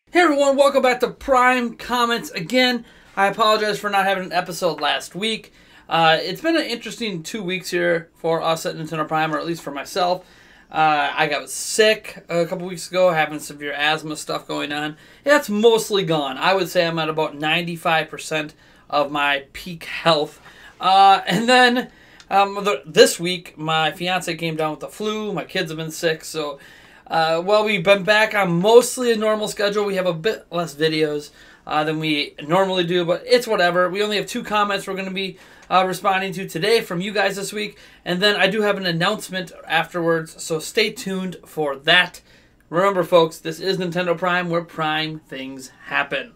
Hey everyone, welcome back to Prime Comments again. I apologize for not having an episode last week. It's been an interesting 2 weeks here for us at Nintendo Prime, or at least for myself. I got sick a couple weeks ago, having severe asthma stuff going on. That's mostly gone. I would say I'm at about 95% of my peak health. And then this week, my fiance came down with the flu. My kids have been sick, so well, we've been back on mostly a normal schedule. We have a bit less videos than we normally do, but it's whatever. We only have 2 comments we're going to be responding to today from you guys this week, and then I do have an announcement afterwards, so stay tuned for that. Remember, folks, this is Nintendo Prime, where Prime things happen.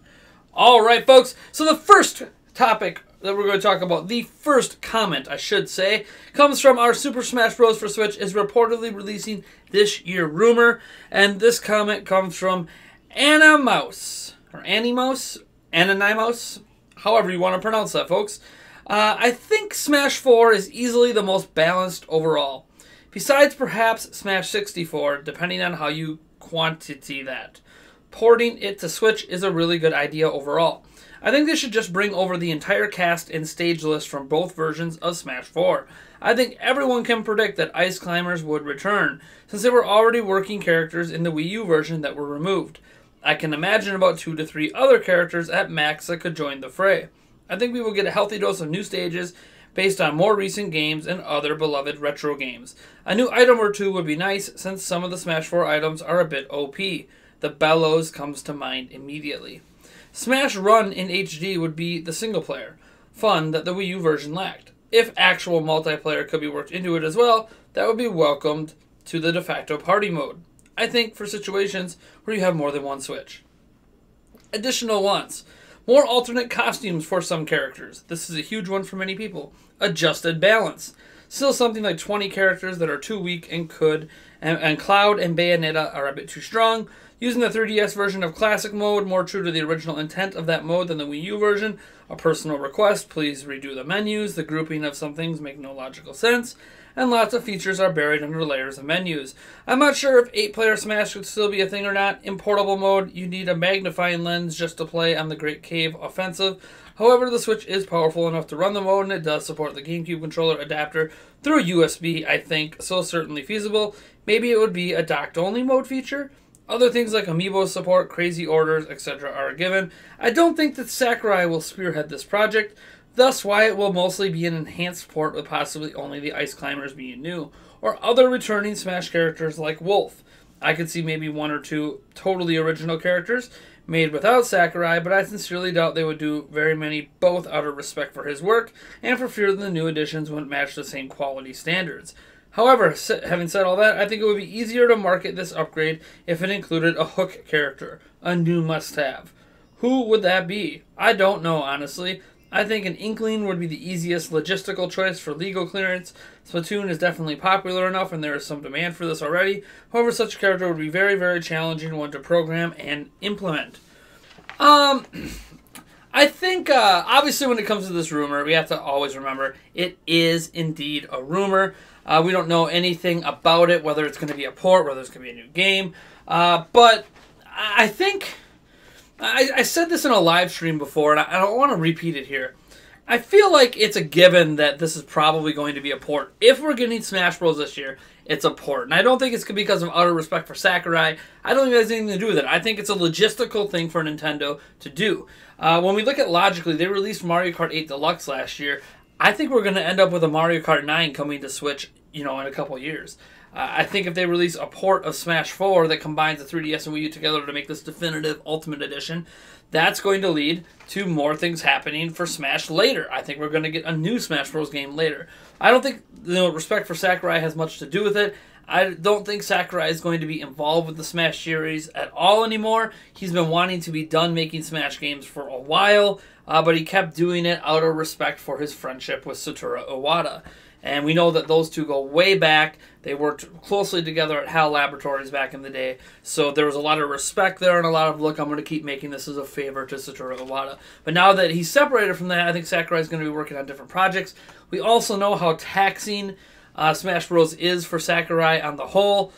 All right, folks, so the first topic that we're going to talk about, the first comment, I should say, comes from our Super Smash Bros. For Switch is reportedly releasing this year rumor, and this comment comes from Animouse, or Anonymous, however you want to pronounce that, folks. I think Smash 4 is easily the most balanced overall, besides perhaps Smash 64, depending on how you quantity that. Porting it to Switch is a really good idea overall. I think they should just bring over the entire cast and stage list from both versions of Smash 4. I think everyone can predict that Ice Climbers would return, since they were already working characters in the Wii U version that were removed. I can imagine about 2 to 3 other characters at max that could join the fray. I think we will get a healthy dose of new stages based on more recent games and other beloved retro games. A new item or 2 would be nice, since some of the Smash 4 items are a bit OP. The Bellows comes to mind immediately. Smash Run in HD would be the single-player fun that the Wii U version lacked. If actual multiplayer could be worked into it as well, that would be welcomed to the de facto party mode. I think for situations where you have more than one Switch. Additional wants. More alternate costumes for some characters. This is a huge one for many people. Adjusted balance. Still something like 20 characters that are too weak and Cloud and Bayonetta are a bit too strong. Using the 3DS version of Classic Mode, more true to the original intent of that mode than the Wii U version. A personal request, please redo the menus. The grouping of some things make no logical sense. And lots of features are buried under layers of menus. I'm not sure if 8-player Smash would still be a thing or not. In portable mode, you need a magnifying lens just to play on the Great Cave Offensive. However, the Switch is powerful enough to run the mode, and it does support the GameCube controller adapter through USB, I think, so certainly feasible. Maybe it would be a docked-only mode feature. Other things like amiibo support, crazy orders, etc. are a given. I don't think that Sakurai will spearhead this project, thus why it will mostly be an enhanced port with possibly only the Ice Climbers being new, or other returning Smash characters like Wolf. I could see maybe 1 or 2 totally original characters made without Sakurai, but I sincerely doubt they would do very many, both out of respect for his work and for fear that the new additions wouldn't match the same quality standards. However, having said all that, I think it would be easier to market this upgrade if it included a Hook character, a new must-have. Who would that be? I don't know, honestly. I think an Inkling would be the easiest logistical choice for legal clearance. Splatoon is definitely popular enough, and there is some demand for this already. However, such a character would be very, very challenging one to program and implement. I think, obviously, when it comes to this rumor, we have to always remember it is indeed a rumor. We don't know anything about it, whether it's going to be a port, whether it's going to be a new game. But I think, I said this in a live stream before, and I don't want to repeat it here. I feel like it's a given that this is probably going to be a port. If we're getting Smash Bros. This year, it's a port. And I don't think it's because of utter respect for Sakurai. I don't think it has anything to do with it. I think it's a logistical thing for Nintendo to do. When we look at logically, they released Mario Kart 8 Deluxe last year. I think we're going to end up with a Mario Kart 9 coming to Switch, in a couple of years. I think if they release a port of Smash 4 that combines the 3DS and Wii U together to make this definitive Ultimate Edition, that's going to lead to more things happening for Smash later. I think we're going to get a new Smash Bros. Game later. I don't think respect for Sakurai has much to do with it. I don't think Sakurai is going to be involved with the Smash series at all anymore. He's been wanting to be done making Smash games for a while, but he kept doing it out of respect for his friendship with Satoru Iwata. And we know that those two go way back. They worked closely together at HAL Laboratories back in the day. So there was a lot of respect there and a lot of, look, I'm going to keep making this as a favor to Satoru Iwata. But now that he's separated from that, I think Sakurai is going to be working on different projects. We also know how taxing Smash Bros. Is for Sakurai on the whole.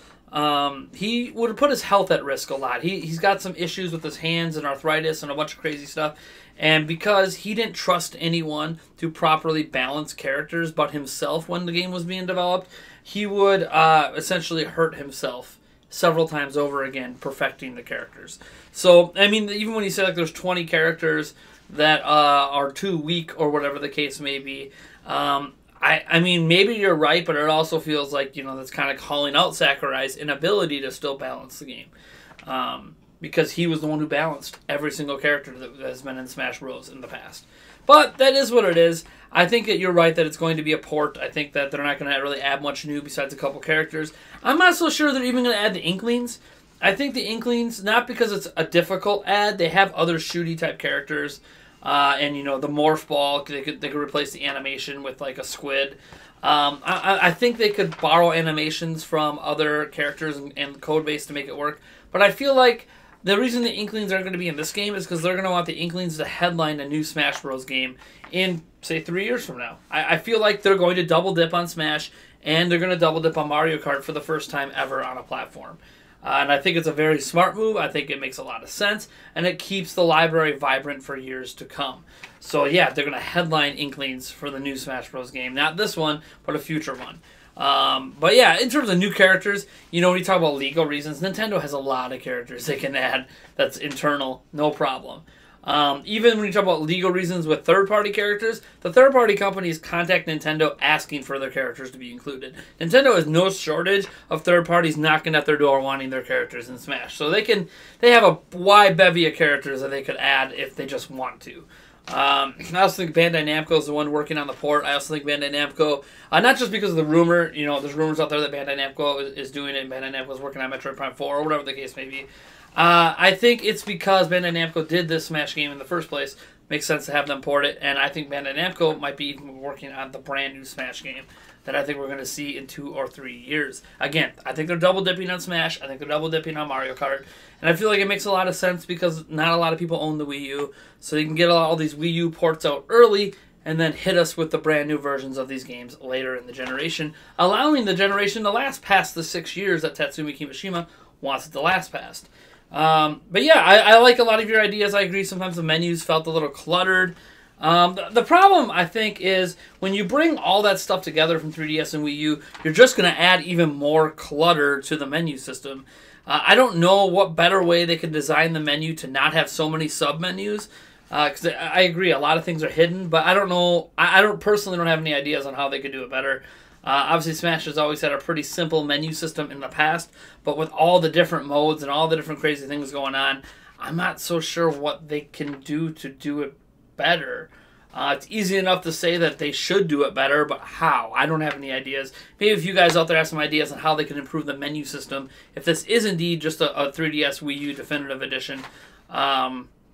he would have put his health at risk a lot. He's got some issues with his hands and arthritis and a bunch of crazy stuff. And because he didn't trust anyone to properly balance characters but himself when the game was being developed, he would essentially hurt himself several times over again, perfecting the characters. So, I mean, even when you say like there's 20 characters that are too weak or whatever the case may be, I mean, maybe you're right, but it also feels like, you know, that's kind of calling out Sakurai's inability to still balance the game. Because he was the one who balanced every single character that has been in Smash Bros. In the past. But that is what it is. I think that you're right that it's going to be a port. I think that they're not going to really add much new besides a couple characters. I'm not so sure they're even going to add the Inklings. I think the Inklings, not because it's a difficult add, they have other shooty type characters. And, you know, the Morph Ball, they could replace the animation with, like, a squid. I think they could borrow animations from other characters and code base to make it work. But I feel like the reason the Inklings aren't going to be in this game is because they're going to want the Inklings to headline a new Smash Bros. Game in, say, 3 years from now. I feel like they're going to double dip on Smash, and they're going to double dip on Mario Kart for the first time ever on a platform. And I think it's a very smart move. I think it makes a lot of sense, and it keeps the library vibrant for years to come. So yeah, they're going to headline Inklings for the new Smash Bros. Game. Not this one, but a future one. But yeah, in terms of new characters, you know, when you talk about legal reasons, Nintendo has a lot of characters they can add that's internal, no problem. Even when you talk about legal reasons with third-party characters, the third-party companies contact Nintendo asking for their characters to be included. Nintendo has no shortage of third parties knocking at their door wanting their characters in Smash. So they have a wide bevy of characters that they could add if they just want to. I also think Bandai Namco is the one working on the port. I also think Bandai Namco, not just because of the rumor, you know, there's rumors out there that Bandai Namco is doing it, and Bandai Namco is working on Metroid Prime 4, or whatever the case may be. I think it's because Bandai Namco did this Smash game in the first place. Makes sense to have them port it, and I think Bandai Namco might be even working on the brand new Smash game that I think we're going to see in 2 or 3 years. Again, I think they're double dipping on Smash. I think they're double dipping on Mario Kart. And I feel like it makes a lot of sense because not a lot of people own the Wii U. So you can get all these Wii U ports out early and then hit us with the brand new versions of these games later in the generation, allowing the generation to last past the 6 years that Tatsumi Kimishima wants it to last past. But yeah, I like a lot of your ideas. I agree sometimes the menus felt a little cluttered. The problem, I think, is when you bring all that stuff together from 3DS and Wii U, you're just going to add even more clutter to the menu system. I don't know what better way they could design the menu to not have so many sub-menus. Because I agree, a lot of things are hidden, but I don't know. I personally don't have any ideas on how they could do it better. Obviously, Smash has always had a pretty simple menu system in the past, but with all the different modes and all the different crazy things going on, I'm not so sure what they can do to do it better. It's easy enough to say that they should do it better, but how? I don't have any ideas. Maybe if you guys out there have some ideas on how they can improve the menu system, if this is indeed just a 3DS Wii U Definitive Edition,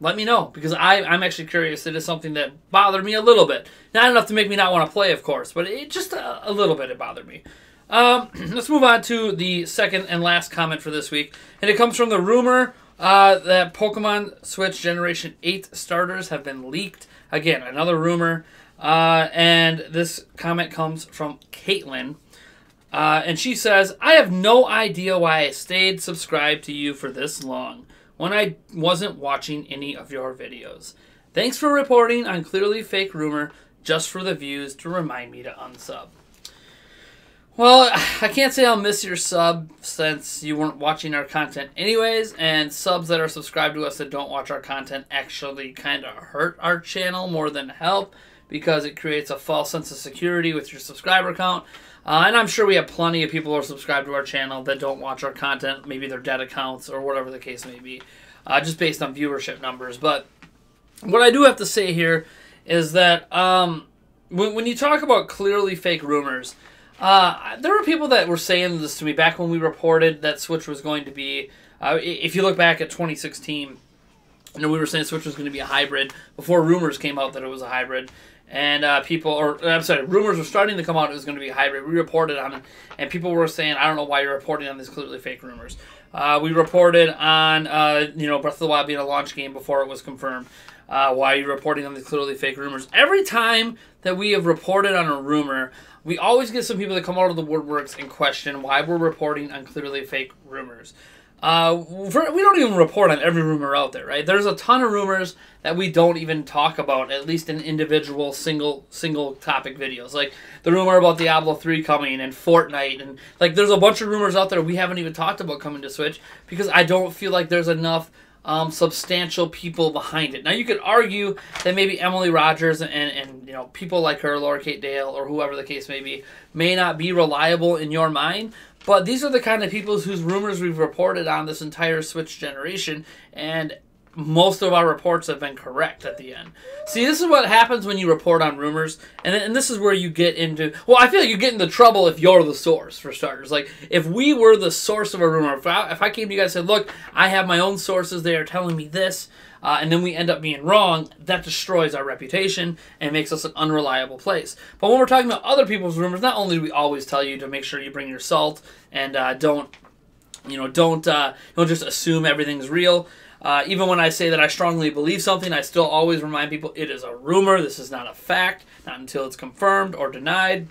let me know, because I'm actually curious. It is something that bothered me a little bit. Not enough to make me not want to play, of course, but it just a little bit it bothered me. Let's move on to the second and last comment for this week, and it comes from the rumor that Pokemon Switch Generation 8 starters have been leaked. Again, another rumor, and this comment comes from Caitlin, and she says, I have no idea why I stayed subscribed to you for this long when I wasn't watching any of your videos. Thanks for reporting on clearly fake rumor just for the views to remind me to unsub. Well, I can't say I'll miss your sub since you weren't watching our content anyways, and subs that are subscribed to us that don't watch our content actually kind of hurt our channel more than help because it creates a false sense of security with your subscriber count. And I'm sure we have plenty of people who are subscribed to our channel that don't watch our content. Maybe they're dead accounts or whatever the case may be, just based on viewership numbers. But what I do have to say here is that when you talk about clearly fake rumors, there were people that were saying this to me back when we reported that Switch was going to be, if you look back at 2016, we were saying Switch was going to be a hybrid before rumors came out that it was a hybrid. And rumors were starting to come out it was going to be a hybrid. We reported on it, and people were saying, I don't know why you're reporting on these clearly fake rumors. We reported on Breath of the Wild being a launch game before it was confirmed. Why are you reporting on these clearly fake rumors? Every time that we have reported on a rumor, we always get some people that come out of the woodworks and question why we're reporting on clearly fake rumors. We don't even report on every rumor out there, right? There's a ton of rumors that we don't even talk about, at least in individual single topic videos. Like the rumor about Diablo 3 coming and Fortnite, and like there's a bunch of rumors out there we haven't even talked about coming to Switch because I don't feel like there's enough substantial people behind it. Now you could argue that maybe Emily Rogers and people like her, Laura Kate Dale, or whoever the case may not be reliable in your mind. But these are the kind of people whose rumors we've reported on this entire Switch generation, and most of our reports have been correct at the end. See, this is what happens when you report on rumors, and this is where you get into... Well, I feel like you get into trouble if you're the source, for starters. Like, if we were the source of a rumor, if I came to you guys and said, look, I have my own sources, they are telling me this, and then we end up being wrong, that destroys our reputation and makes us an unreliable place. But when we're talking about other people's rumors, not only do we always tell you to make sure you bring your salt and don't just assume everything's real. Even when I say that I strongly believe something, I still always remind people it is a rumor. This is not a fact, not until it's confirmed or denied.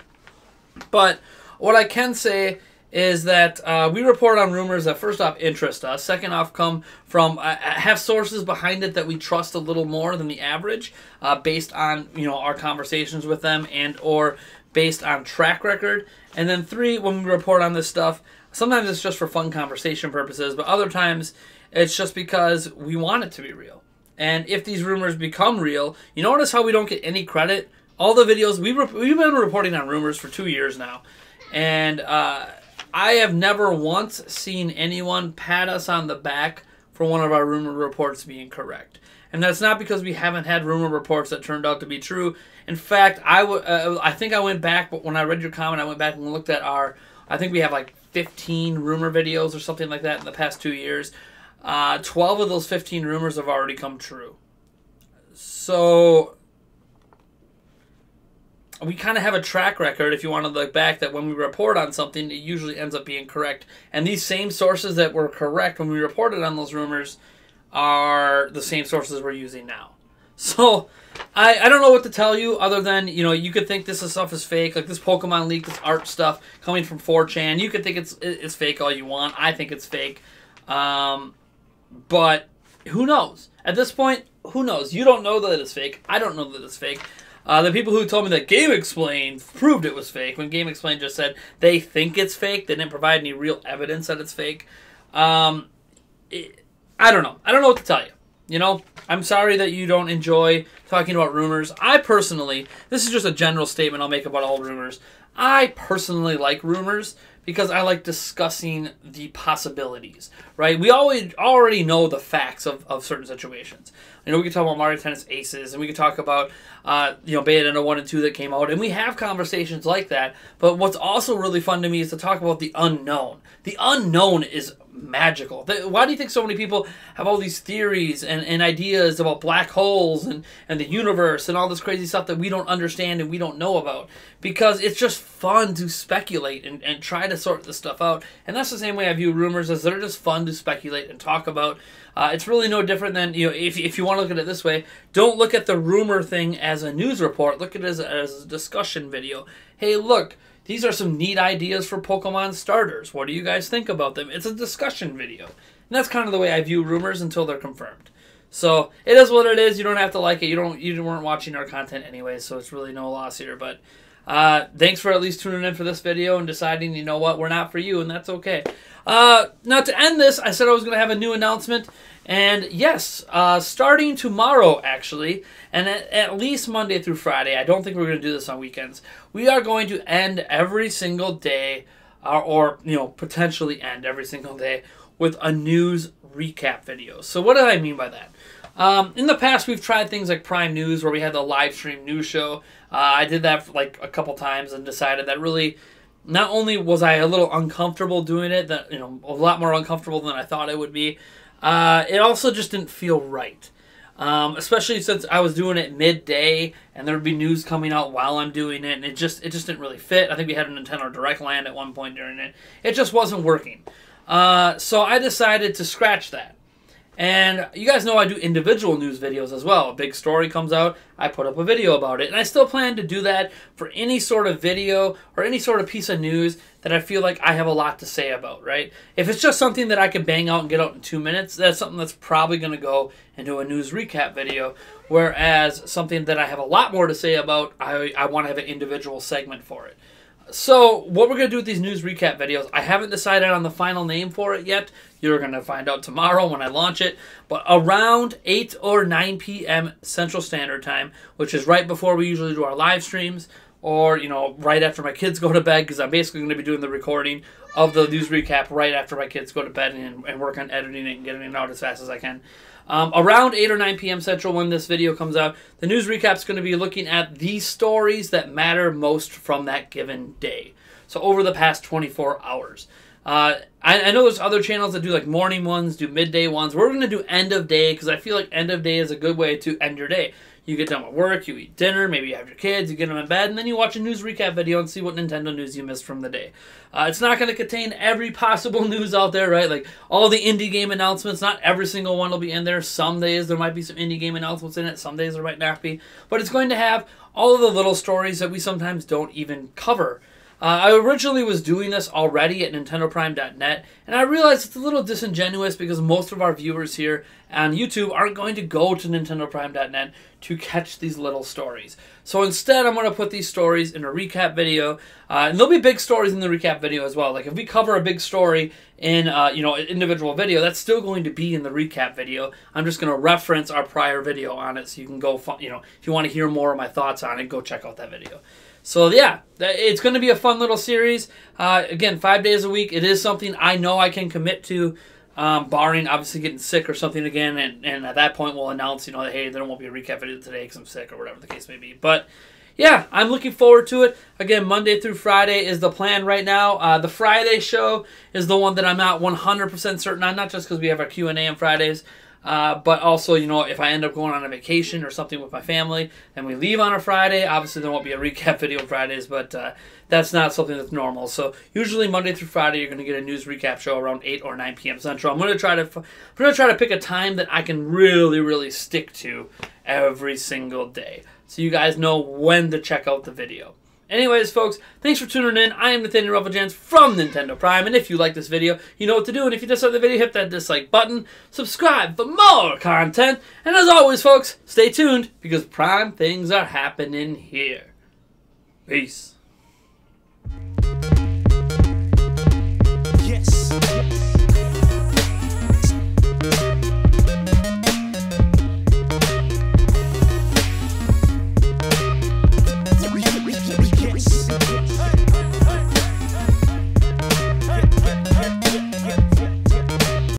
But what I can say is that we report on rumors that first off interest us, second off come from have sources behind it that we trust a little more than the average, based on our conversations with them and or based on track record, and then three, when we report on this stuff, sometimes it's just for fun conversation purposes, but other times it's just because we want it to be real. And if these rumors become real, you notice how we don't get any credit. All the videos we've been reporting on rumors for 2 years now, and I have never once seen anyone pat us on the back for one of our rumor reports being correct. And that's not because we haven't had rumor reports that turned out to be true. In fact, I think I went back, but when I read your comment, I went back and looked at I think we have like 15 rumor videos or something like that in the past 2 years. 12 of those 15 rumors have already come true. So we kind of have a track record, if you want to look back, that when we report on something, it usually ends up being correct. And these same sources that were correct when we reported on those rumors are the same sources we're using now. So I don't know what to tell you other than, you could think this stuff is fake. Like this Pokemon leak, this art stuff coming from 4chan. You could think it's fake all you want. I think it's fake. But who knows? At this point, who knows? You don't know that it's fake. I don't know that it's fake. The people who told me that GameXplain proved it was fake, when GameXplain just said they think it's fake, they didn't provide any real evidence that it's fake. I don't know. I don't know what to tell you. I'm sorry that you don't enjoy talking about rumors. I personally, this is just a general statement I'll make about all rumors. I personally like rumors because I like discussing the possibilities, right? We already know the facts of certain situations. We can talk about Mario Tennis Aces, and we can talk about, Bayonetta 1 and 2 that came out, and we have conversations like that. But what's also really fun to me is to talk about the unknown. The unknown is magical. Why do you think so many people have all these theories and ideas about black holes and the universe and all this crazy stuff that we don't understand and we don't know about? Because it's just fun to speculate and try to sort this stuff out. And that's the same way I view rumors, as they're just fun to speculate and talk about. It's really no different than, if you want to look at it this way, don't look at the rumor thing as a news report. Look at it as a discussion video. Hey, look, these are some neat ideas for Pokemon starters. What do you guys think about them? It's a discussion video. And that's kind of the way I view rumors until they're confirmed. So it is what it is. You don't have to like it. You weren't watching our content anyway, so it's really no loss here. But thanks for at least tuning in for this video and deciding, you know what, we're not for you, and that's okay. Now to end this, I said I was going to have a new announcement. And yes, starting tomorrow, actually, and at least Monday through Friday, I don't think we're going to do this on weekends, we are going to end every single day, or potentially end every single day, with a news recap video. So what do I mean by that? In the past, we've tried things like Prime News, where we had the live stream news show. I did that like a couple times and decided that really, not only was I a little uncomfortable doing it, that a lot more uncomfortable than I thought it would be, it also just didn't feel right. Especially since I was doing it midday and there would be news coming out while I'm doing it, and it just didn't really fit. I think we had a Nintendo Direct land at one point during it. It just wasn't working. So I decided to scratch that. And you guys know I do individual news videos as well. A big story comes out, I put up a video about it. And I still plan to do that for any sort of video or any sort of piece of news that I feel like I have a lot to say about, right? If it's just something that I can bang out and get out in 2 minutes, that's something that's probably going to go into a news recap video. Whereas something that I have a lot more to say about, I want to have an individual segment for it. So, what we're going to do with these news recap videos, I haven't decided on the final name for it yet. You're going to find out tomorrow when I launch it. But around 8 or 9 p.m. Central Standard Time, which is right before we usually do our live streams, or, you know, right after my kids go to bed, because I'm basically going to be doing the recording of the news recap right after my kids go to bed and work on editing it and getting it out as fast as I can. Around 8 or 9 p.m. Central when this video comes out, the news recap is going to be looking at the stories that matter most from that given day. So over the past 24 hours. I know there's other channels that do like morning ones, do midday ones. We're going to do end of day because I feel like end of day is a good way to end your day. You get done with work, you eat dinner, maybe you have your kids, you get them in bed, and then you watch a news recap video and see what Nintendo news you missed from the day. It's not going to contain every possible news out there, right? Like all the indie game announcements, not every single one will be in there. Some days there might be some indie game announcements in it, some days there might not be. But it's going to have all of the little stories that we sometimes don't even cover. I originally was doing this already at NintendoPrime.net, and I realized it's a little disingenuous because most of our viewers here on YouTube aren't going to go to NintendoPrime.net to catch these little stories. So instead, I'm going to put these stories in a recap video, and there'll be big stories in the recap video as well. Like if we cover a big story in you know, an individual video, that's still going to be in the recap video. I'm just going to reference our prior video on it, so you can go, you know, if you want to hear more of my thoughts on it, go check out that video. So yeah, it's going to be a fun little series. Again, 5 days a week. It is something I know I can commit to, barring obviously getting sick or something again. And at that point, we'll announce, you know, that, hey, there won't be a recap video today because I'm sick or whatever the case may be. But yeah, I'm looking forward to it. Again, Monday through Friday is the plan right now. The Friday show is the one that I'm not 100% certain on, not just because we have our Q&A on Fridays, but also, you know, if I end up going on a vacation or something with my family and we leave on a Friday, obviously there won't be a recap video on Fridays, but that's not something that's normal. So usually Monday through Friday, you're going to get a news recap show around 8 or 9 p.m. Central. I'm going to try to pick a time that I can really, really stick to every single day, so you guys know when to check out the video. Anyways, folks, thanks for tuning in. I am Nathaniel Rufflejans from Nintendo Prime, and if you like this video, you know what to do. And if you dislike the video, hit that dislike button, subscribe for more content, and as always, folks, stay tuned, because Prime things are happening here. Peace. Yes.